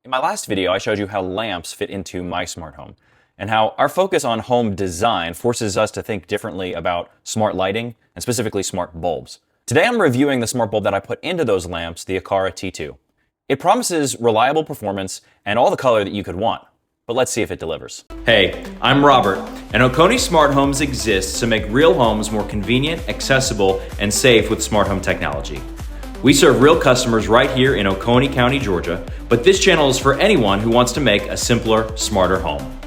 In my last video, I showed you how lamps fit into my smart home, and how our focus on home design forces us to think differently about smart lighting, and specifically smart bulbs. Today I'm reviewing the smart bulb that I put into those lamps, the Aqara T2. It promises reliable performance and all the color that you could want, but let's see if it delivers. Hey, I'm Robert, and Oconee Smart Homes exists to make real homes more convenient, accessible, and safe with smart home technology. We serve real customers right here in Oconee County, Georgia, but this channel is for anyone who wants to make a simpler, smarter home.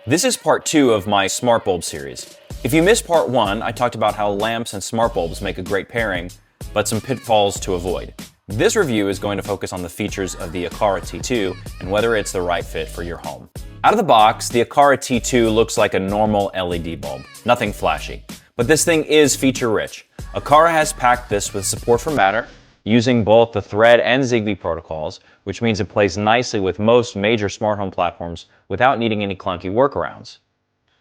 This is part 2 of my smart bulb series. If you missed part 1, I talked about how lamps and smart bulbs make a great pairing, but some pitfalls to avoid. This review is going to focus on the features of the Aqara T2 and whether it's the right fit for your home. Out of the box, the Aqara T2 looks like a normal LED bulb, nothing flashy. But this thing is feature-rich. Aqara has packed this with support for Matter, using both the Thread and Zigbee protocols, which means it plays nicely with most major smart home platforms without needing any clunky workarounds.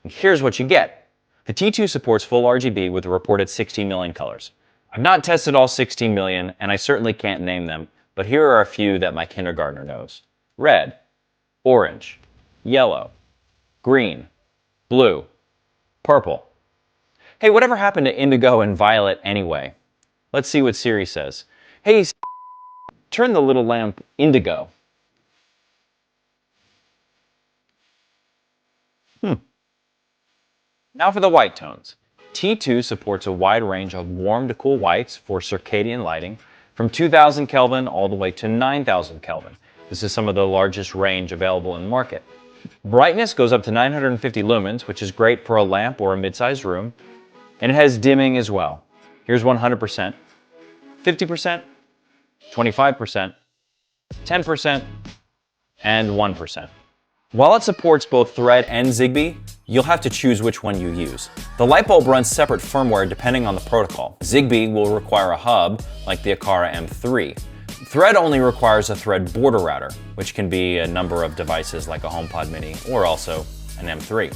And here's what you get. The T2 supports full RGB with a reported 16 million colors. I've not tested all 16 million, and I certainly can't name them, but here are a few that my kindergartner knows. Red, orange, yellow, green, blue, purple. Hey, whatever happened to indigo and violet anyway? Let's see what Siri says. Hey, turn the little lamp indigo. Now for the white tones. T2 supports a wide range of warm to cool whites for circadian lighting, from 2000 Kelvin all the way to 9000 Kelvin. This is some of the largest range available in the market. Brightness goes up to 950 lumens, which is great for a lamp or a mid-sized room. And it has dimming as well. Here's 100%, 50%, 25%, 10%, and 1%. While it supports both Thread and Zigbee, you'll have to choose which one you use. The light bulb runs separate firmware depending on the protocol. Zigbee will require a hub, like the Aqara M3. Thread only requires a Thread border router, which can be a number of devices like a HomePod Mini or also an M3.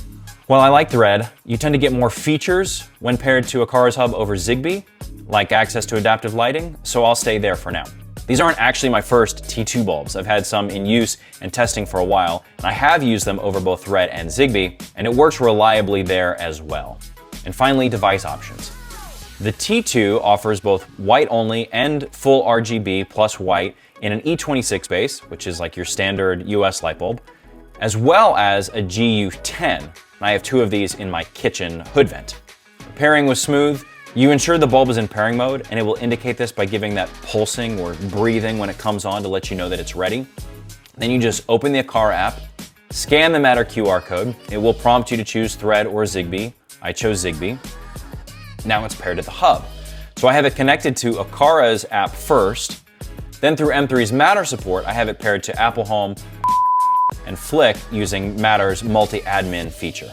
While I like Thread, you tend to get more features when paired to Aqara's hub over Zigbee, like access to adaptive lighting, so I'll stay there for now. These aren't actually my first T2 bulbs. I've had some in use and testing for a while, and I have used them over both Thread and Zigbee, and it works reliably there as well. And finally, device options. The T2 offers both white only and full RGB plus white in an E26 base, which is like your standard US light bulb, as well as a GU10. I have 2 of these in my kitchen hood vent. Pairing was smooth. You ensure the bulb is in pairing mode, and it will indicate this by giving that pulsing or breathing when it comes on to let you know that it's ready. Then you just open the Aqara app, scan the Matter QR code. It will prompt you to choose Thread or Zigbee. I chose Zigbee. Now it's paired to the hub. So I have it connected to Aqara's app first. Then through M3's Matter support, I have it paired to Apple Home and Flick using Matter's multi-admin feature.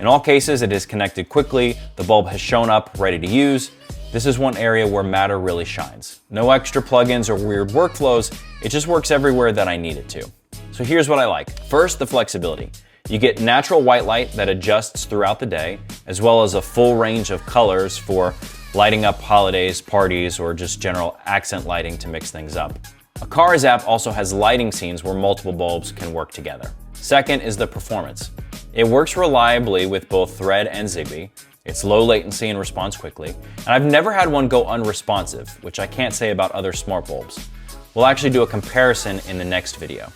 In all cases, it is connected quickly, the bulb has shown up ready to use. This is one area where Matter really shines. No extra plugins or weird workflows, it just works everywhere that I need it to. So here's what I like. First, the flexibility. You get natural white light that adjusts throughout the day, as well as a full range of colors for lighting up holidays, parties, or just general accent lighting to mix things up. Aqara's app also has lighting scenes where multiple bulbs can work together. Second is the performance. It works reliably with both Thread and Zigbee. It's low latency and responds quickly. And I've never had one go unresponsive, which I can't say about other smart bulbs. We'll actually do a comparison in the next video.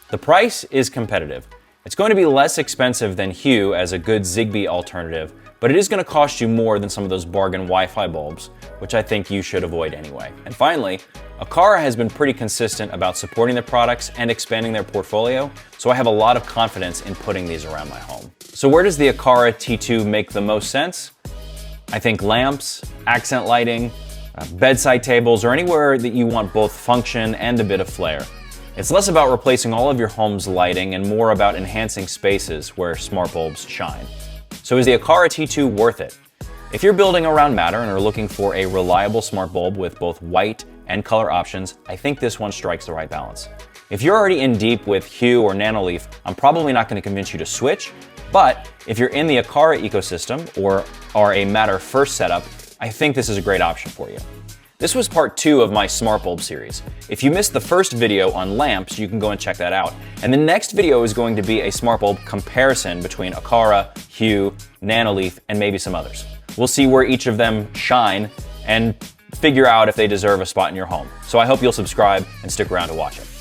The price is competitive. It's going to be less expensive than Hue as a good Zigbee alternative, but it is going to cost you more than some of those bargain Wi-Fi bulbs, which I think you should avoid anyway. And finally, Aqara has been pretty consistent about supporting their products and expanding their portfolio, so I have a lot of confidence in putting these around my home. So where does the Aqara T2 make the most sense? I think lamps, accent lighting, bedside tables, or anywhere that you want both function and a bit of flair. It's less about replacing all of your home's lighting and more about enhancing spaces where smart bulbs shine. So is the Aqara T2 worth it? If you're building around Matter and are looking for a reliable smart bulb with both white and color options, I think this one strikes the right balance. If you're already in deep with Hue or Nanoleaf, I'm probably not going to convince you to switch, but if you're in the Aqara ecosystem or are a Matter first setup, I think this is a great option for you. This was part 2 of my smart bulb series. If you missed the first video on lamps, you can go and check that out. And the next video is going to be a smart bulb comparison between Aqara, Hue, Nanoleaf, and maybe some others. We'll see where each of them shine and figure out if they deserve a spot in your home. So I hope you'll subscribe and stick around to watch it.